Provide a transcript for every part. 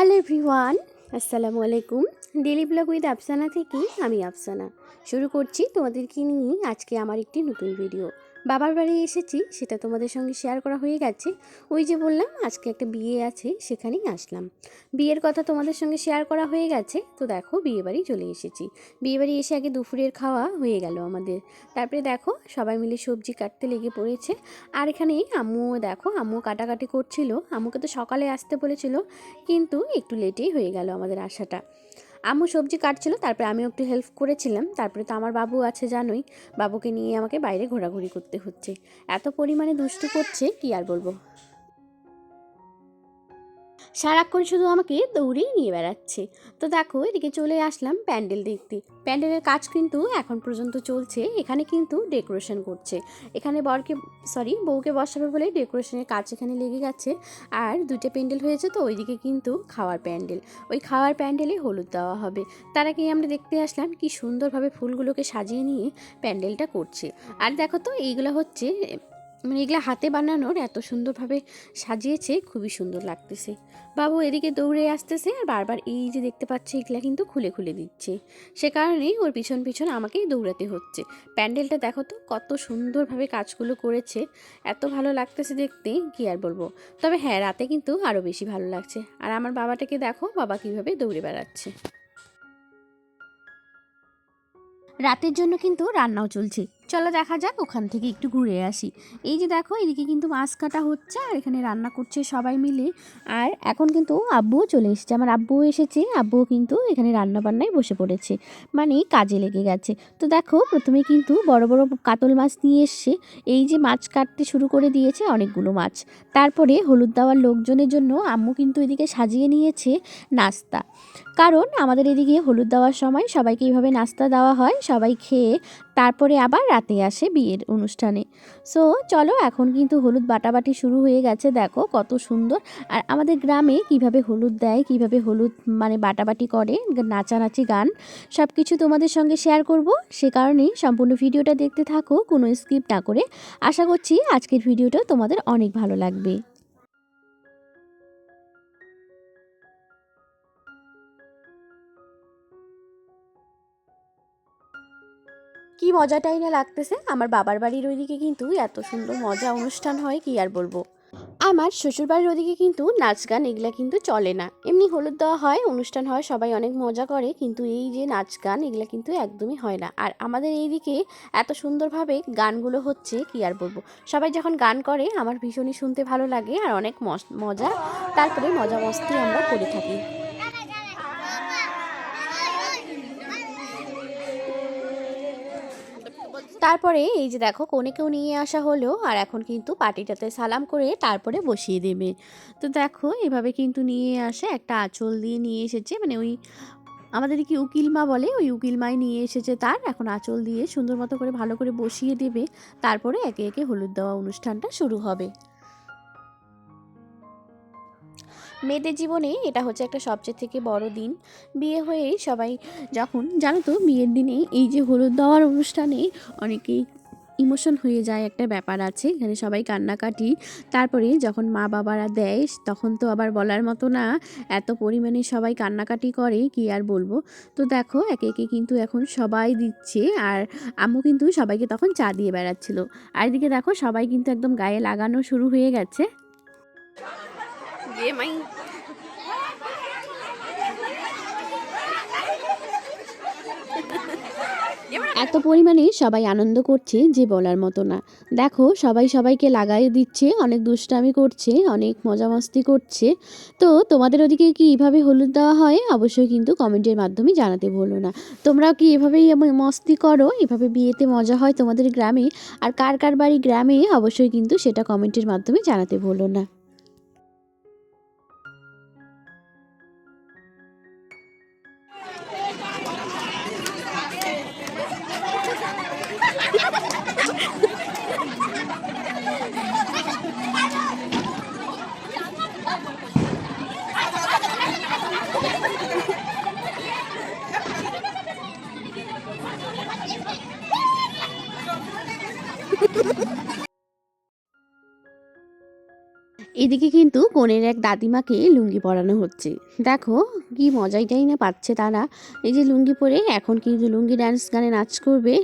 Hello everyone, আসসালামু আলাইকুম। Daily blog with Afsana থেকে আমি আফসানা শুরু করছি তোমাদেরকে নিয়ে আজকে আমার একটি নতুন ভিডিও। বাবার বাড়ি এসেছি, সেটা তোমাদের সঙ্গে শেয়ার করা হয়ে গেছে। ওই যে বললাম আজকে একটা বিয়ে আছে, সেখানেই আসলাম। বিয়ের কথা তোমাদের সঙ্গে শেয়ার করা হয়ে গেছে। তো দেখো বিয়ে বাড়ি চলে এসেছি। বিয়ে বাড়ি এসে আগে দুপুরের খাওয়া হয়ে গেল আমাদের। তারপরে দেখো সবাই মিলে সবজি কাটতে লেগে পড়েছে। আর এখানে আম্মু কাটাকাটি করছিল। আম্মুকে তো সকালে আসতে বলেছিল, কিন্তু একটু লেটেই হয়ে গেল আমাদের আসাটা। আম্মু সবজি কাটছিল, তারপরে আমিও একটু হেল্প করেছিলাম। তারপরে তো আমার বাবু আছে জানোই, বাবুকে নিয়ে আমাকে বাইরে ঘোরাঘুরি করতে হচ্ছে। এত পরিমাণে দুষ্টু করছে কি আর বলবো। সারাক্ষণ শুধু আমাকে দৌড়েই নিয়ে বেড়াচ্ছে। তো দেখো এদিকে চলে আসলাম প্যান্ডেল দেখতে। প্যান্ডেলের কাজ কিন্তু এখন পর্যন্ত চলছে। এখানে কিন্তু ডেকোরেশন করছে। এখানে বউকে বসাবে বলে ডেকোরেশনের কাজ এখানে লেগে গেছে। আর দুটো প্যান্ডেল হয়েছে, তো ওইদিকে কিন্তু খাওয়ার প্যান্ডেল। ওই খাওয়ার প্যান্ডেলে হলুদ দেওয়া হবে। তার আগে আমরা দেখতে আসলাম কি সুন্দরভাবে ফুলগুলোকে সাজিয়ে নিয়ে প্যান্ডেলটা করছে। আর দেখো তো এইগুলো হচ্ছে এগুলো হাতে বানানোর, এত সুন্দরভাবে সাজিয়েছে, খুবই সুন্দর লাগতেছে। বাবু এদিকে দৌড়ে আসতেছে আর বারবার এই যে দেখতে পাচ্ছে এগুলা কিন্তু খুলে খুলে দিচ্ছে। সে কারণেই ওর পিছন পিছন আমাকেই দৌড়াতে হচ্ছে। প্যান্ডেলটা দেখো তো কত সুন্দরভাবে কাজগুলো করেছে, এত ভালো লাগতেছে দেখতে কি আর বলবো। তবে হ্যাঁ, রাতে কিন্তু আরও বেশি ভালো লাগছে। আর আমার বাবাটাকে দেখো, বাবা কিভাবে দৌড়ে বেড়াচ্ছে। রাতের জন্য কিন্তু রান্নাও চলছে। চলো দেখা যাক, ওখান থেকে একটু ঘুরে আসি। এই যে দেখো এদিকে কিন্তু মাছ কাটা হচ্ছে আর এখানে রান্না করছে সবাই মিলে। আর এখন কিন্তু আব্বুও চলে এসেছে, আমার আব্বুও এসেছে। আব্বুও কিন্তু এখানে রান্না বান্নায় বসে পড়েছে, মানে কাজে লেগে গেছে। তো দেখো প্রথমে কিন্তু বড় বড় কাতল মাছ নিয়ে এসছে। এই যে মাছ কাটতে শুরু করে দিয়েছে অনেকগুলো মাছ। তারপরে হলুদ দেওয়ার লোকজনের জন্য আম্মু কিন্তু এদিকে সাজিয়ে নিয়েছে নাস্তা। কারণ আমাদের এদিকে হলুদ দেওয়ার সময় সবাইকে এইভাবে নাস্তা দেওয়া হয়, সবাই খেয়ে তারপরে আবার রাতে আসে বিয়ের অনুষ্ঠানে। সো চলো, এখন কিন্তু হলুদ বাটাবাটি শুরু হয়ে গেছে। দেখো কত সুন্দর। আর আমাদের গ্রামে কিভাবে হলুদ দেয়, কিভাবে হলুদ বাটাবাটি করে, নাচানাচি গান, সব কিছু তোমাদের সঙ্গে শেয়ার করব। সে কারণেই সম্পূর্ণ ভিডিওটা দেখতে থাকো, কোনো স্কিপ না করে। আশা করছি আজকের ভিডিওটা তোমাদের অনেক ভালো লাগবে। কি মজাটাই না লাগতেছে। আমার বাবার বাড়ির ওইদিকে কিন্তু এত সুন্দর মজা অনুষ্ঠান হয় কি আর বলবো। আমার শ্বশুরবাড়ির ওদিকে কিন্তু নাচ গান এগুলা কিন্তু চলে না। এমনি হলুদ দেওয়া হয়, অনুষ্ঠান হয়, সবাই অনেক মজা করে, কিন্তু এই যে নাচ গান এগুলা কিন্তু একদমই হয় না। আর আমাদের এইদিকে এত সুন্দরভাবে গানগুলো হচ্ছে কি আর বলবো। সবাই যখন গান করে আমার ভীষণই শুনতে ভালো লাগে আর অনেক মজা, তারপরে মজা মস্তি আমরা করে থাকি। তারপরে এই যে দেখো কনেকেও নিয়ে আসা হলো, আর এখন কিন্তু পাটিটাতে সালাম করে তারপরে বসিয়ে দেবে। তো দেখো এভাবে কিন্তু নিয়ে আসে, একটা আঁচল দিয়ে নিয়ে এসেছে, মানে ওই আমাদের কি উকিলমা বলে, ওই উকিলমাই নিয়ে এসেছে। তার এখন আঁচল দিয়ে সুন্দর মতো করে ভালো করে বসিয়ে দেবে। তারপরে একে একে হলুদ দেওয়া অনুষ্ঠানটা শুরু হবে। মেয়েদের জীবনে এটা হচ্ছে একটা সবচেয়ে থেকে বড় দিন। বিয়ে হয়ে সবাই যখন, জানো তো, বিয়ের দিনে এই যে হলুদ দেওয়ার অনুষ্ঠানে অনেকেই ইমোশন হয়ে যায়, একটা ব্যাপার আছে এখানে, সবাই কান্নাকাটি। তারপরে যখন মা বাবারা দেয় তখন তো আবার বলার মতো না, এত পরিমাণে সবাই কান্নাকাটি করে কি আর বলবো। তো দেখো একে একে কিন্তু এখন সবাই দিচ্ছে। আর আম্মু কিন্তু সবাইকে তখন চা দিয়ে বেড়াচ্ছিল। আর এদিকে দেখো সবাই কিন্তু একদম গায়ে লাগানো শুরু হয়ে গেছে। এত পরিমাণে সবাই আনন্দ করছে যে বলার মতো না। দেখো সবাই সবাইকে লাগাই দিচ্ছে, অনেক দুষ্টামি করছে, অনেক মজা মস্তি করছে। তো তোমাদের ওদিকে কি এভাবে হলুদ দেওয়া হয়? অবশ্যই কিন্তু কমেন্টের মাধ্যমে জানাতে ভুলো না। তোমরাও কি এভাবেই মস্তি করো, এভাবে বিয়েতে মজা হয় তোমাদের গ্রামে? আর কার কার বাড়ি গ্রামে, অবশ্যই কিন্তু সেটা কমেন্টের মাধ্যমে জানাতে ভুলো না। এদিকে কিন্তু কনের এক দাদিমাকে লুঙ্গি পরানো হচ্ছে। দেখো কি মজাইটাই না পাচ্ছে তারা। এই যে লুঙ্গি পরে এখন কিন্তু লুঙ্গি ডান্স গানে নাচ করবে।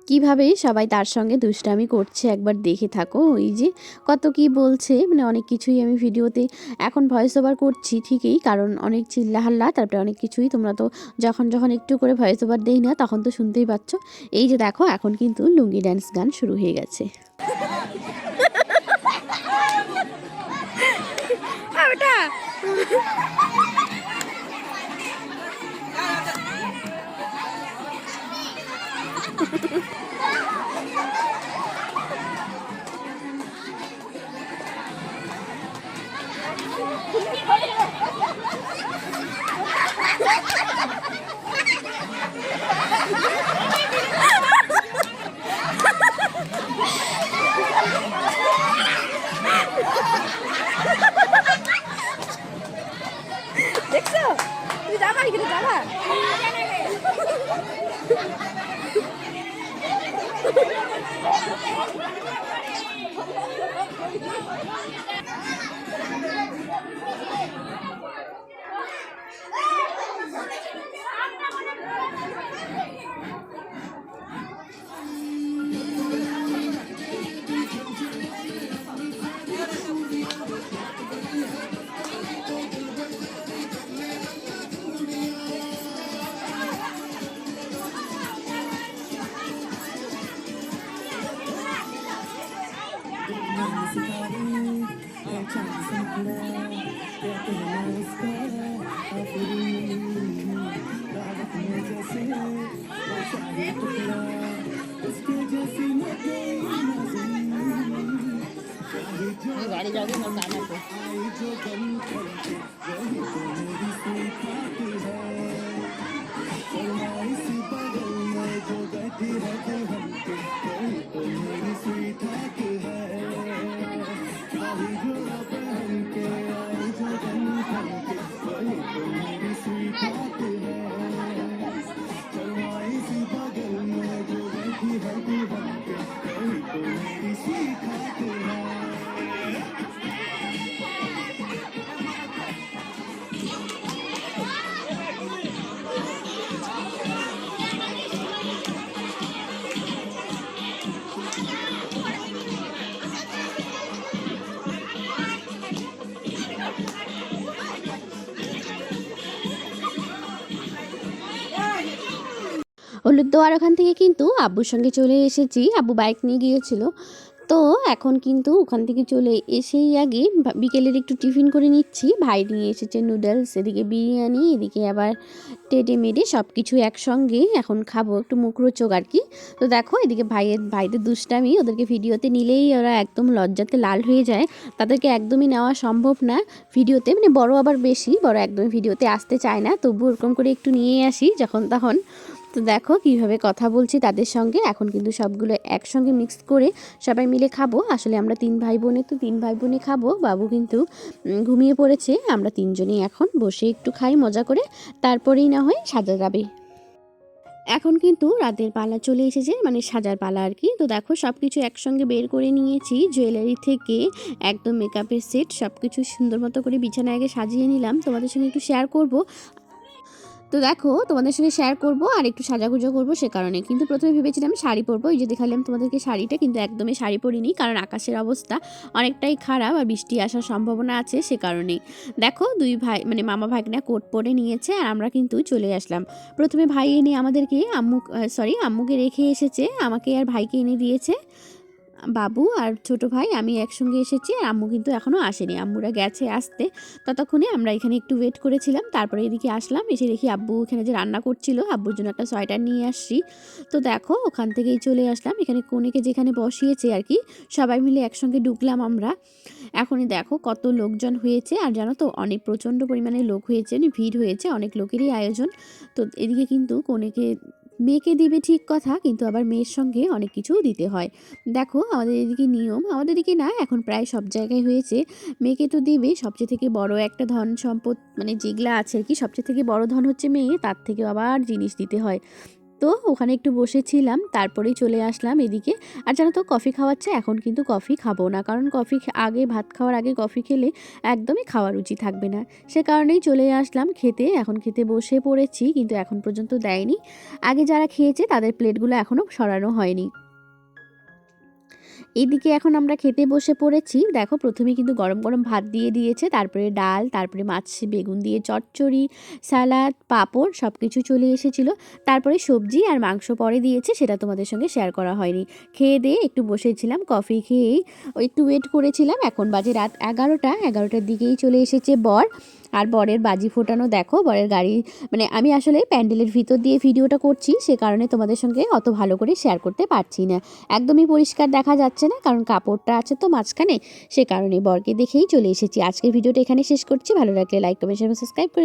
কিভাবে সবাই তার সঙ্গে দুষ্টামি করছে একবার দেখে থাকো। এই যে কত কি বলছে, মানে অনেক কিছুই আমি ভিডিওতে এখন ভয়েস ওভার করছি ঠিকই, কারণ অনেক চিল্লাহাল্লা, তারপরে অনেক কিছুই তোমরা তো যখন যখন একটু করে ভয়েস ওভার দেই না তখন তো শুনতেই পাচ্ছ। এই যে দেখো এখন কিন্তু লুঙ্গি ডান্স গান শুরু হয়ে গেছে। দেখছো তুমি যাবা এখানে যাবা। गाड़ी जाओगे मैं गाना को হলুদ দোয়ার ওখান থেকে কিন্তু আব্বুর সঙ্গে চলে এসেছি। আব্বু বাইক নিয়ে গিয়েছিল, তো এখন কিন্তু ওখান থেকে চলে এসেই আগে বিকেলের একটু টিফিন করে নিচ্ছি। ভাই নিয়ে এসেছে নুডলস, এদিকে বিরিয়ানি, এদিকে আবার টেডে মেডে সব কিছু একসঙ্গে এখন খাবো, একটু মুখরোচক আর কি। তো দেখো এদিকে ভাইদের দুষ্টামি, ওদেরকে ভিডিওতে নিলেই ওরা একদম লজ্জাতে লাল হয়ে যায়, তাদেরকে একদমই নেওয়া সম্ভব না ভিডিওতে, মানে বড় আবার বেশি, বড় একদমই ভিডিওতে আসতে চায় না, তবু ওরকম করে একটু নিয়ে আসি যখন তখন। তো দেখো কীভাবে কথা বলছি তাদের সঙ্গে। এখন কিন্তু সবগুলো একসঙ্গে মিক্স করে সবাই মিলে খাবো। আসলে আমরা 3 ভাই বোনে, তো 3 ভাই বোনে খাবো। বাবু কিন্তু ঘুমিয়ে পড়েছে, আমরা 3 জনেই এখন বসে একটু খাই মজা করে, তারপরেই না হয় সাজা যাবে। এখন কিন্তু রাতের পালা চলে এসেছে, মানে সাজার পালা আর কি। তো দেখো সব কিছু একসঙ্গে বের করে নিয়েছি, জুয়েলারি থেকে একদম মেকআপের সেট সব কিছু সুন্দর মতো করে বিছানায় আগে সাজিয়ে নিলাম, তোমাদের সঙ্গে একটু শেয়ার করব। তো দেখো তোমাদের সঙ্গে শেয়ার করব আর একটু সাজাগুজো করব, সে কারণে কিন্তু প্রথমে ভেবেছিলাম শাড়ি পরবো, এই যে দেখালাম তোমাদেরকে শাড়িটা, কিন্তু একদমই শাড়ি পরিনি, কারণ আকাশের অবস্থা অনেকটাই খারাপ আর বৃষ্টি আসার সম্ভাবনা আছে, সে কারণেই। দেখো দুই ভাই মানে মামা ভাগ্না কোট পরে নিয়েছে আর আমরা কিন্তু চলে আসলাম। প্রথমে ভাই এনে আমাদেরকে আম্মুকে রেখে এসেছে, আমাকে আর ভাইকে এনে দিয়েছে বাবু আর ছোট ভাই, আমি একসঙ্গে এসেছি আর আম্মু কিন্তু এখনও আসেনি, আম্মুরা গেছে আসতে। ততক্ষণে আমরা এখানে একটু ওয়েট করেছিলাম, তারপরে এদিকে আসলাম, এসে দেখি আব্বু এখানে যে রান্না করছিল, আব্বুর জন্য একটা সোয়েটার নিয়ে আসছি। তো দেখো ওখান থেকেই চলে আসলাম এখানে কনেকে যেখানে বসিয়েছে আর কি, সবাই মিলে একসঙ্গে ঢুকলাম আমরা। এখনই দেখো কত লোকজন হয়েছে, আর জানো তো অনেক প্রচণ্ড পরিমাণে লোক হয়েছে, ভিড় হয়েছে, অনেক লোকেরই আয়োজন। তো এদিকে কিন্তু কনেকে মেয়েকে দিবে ঠিক কথা, কিন্তু আবার মেয়ের সঙ্গে অনেক কিছুও দিতে হয়। দেখো আমাদের এদিকে নিয়ম, আমাদের এদিকে না এখন প্রায় সব জায়গায় হয়েছে, মেয়েকে তো দিবে, সবচেয়ে থেকে বড় একটা ধন সম্পদ মানে যেগুলা আছে আর কি, সবচেয়ে থেকে বড় ধন হচ্ছে মেয়ে, তার থেকে আবার জিনিস দিতে হয়। তো তো ওখানে একটু বসেছিলাম, তারপরেই চলে আসলাম এদিকে। আর জানো তো কফি খাওয়াচ্ছে, এখন কিন্তু কফি খাবো না, কারণ আগে ভাত খাওয়ার আগে কফি খেলে একদমই খাওয়ার রুচি থাকবে না। সে কারণেই চলে আসলাম খেতে। এখন খেতে বসে পড়েছি, কিন্তু এখন পর্যন্ত দেয়নি। আগে যারা খেয়েছে তাদের প্লেটগুলো এখনও সরানো হয়নি। এদিকে এখন আমরা খেতে বসে পড়েছি। দেখো প্রথমে কিন্তু গরম গরম ভাত দিয়ে দিয়েছে, তারপরে ডাল, তারপরে মাছ বেগুন দিয়ে চচ্চড়ি, স্যালাড, পাঁপড় সব কিছু চলে এসেছিলো। তারপরে সবজি আর মাংস পরে দিয়েছে, সেটা তোমাদের সঙ্গে শেয়ার করা হয়নি। খেয়ে দিয়ে একটু বসেছিলাম, কফি খেয়েই একটু ওয়েট করেছিলাম। এখন বাজে রাত 11টার দিকেই চলে এসেছে বর। আর বরের বাজি ফোটানো দেখো, বরের গাড়ি, মানে আমি আসলে প্যান্ডেলের ভিতর দিয়ে ভিডিওটা করছি, সে কারণে তোমাদের সঙ্গে অত ভালো করে শেয়ার করতে পারছি না। একদমই পরিষ্কার দেখা যাচ্ছে না, কারণ কাপড়টা আছে তো মাঝখানে, সে কারণে বরকে দেখেই চলে এসেছি। আজকের ভিডিওটা এখানে শেষ করছি। ভালো লাগলে লাইক কমেন্ট শেয়ার সাবস্ক্রাইব করে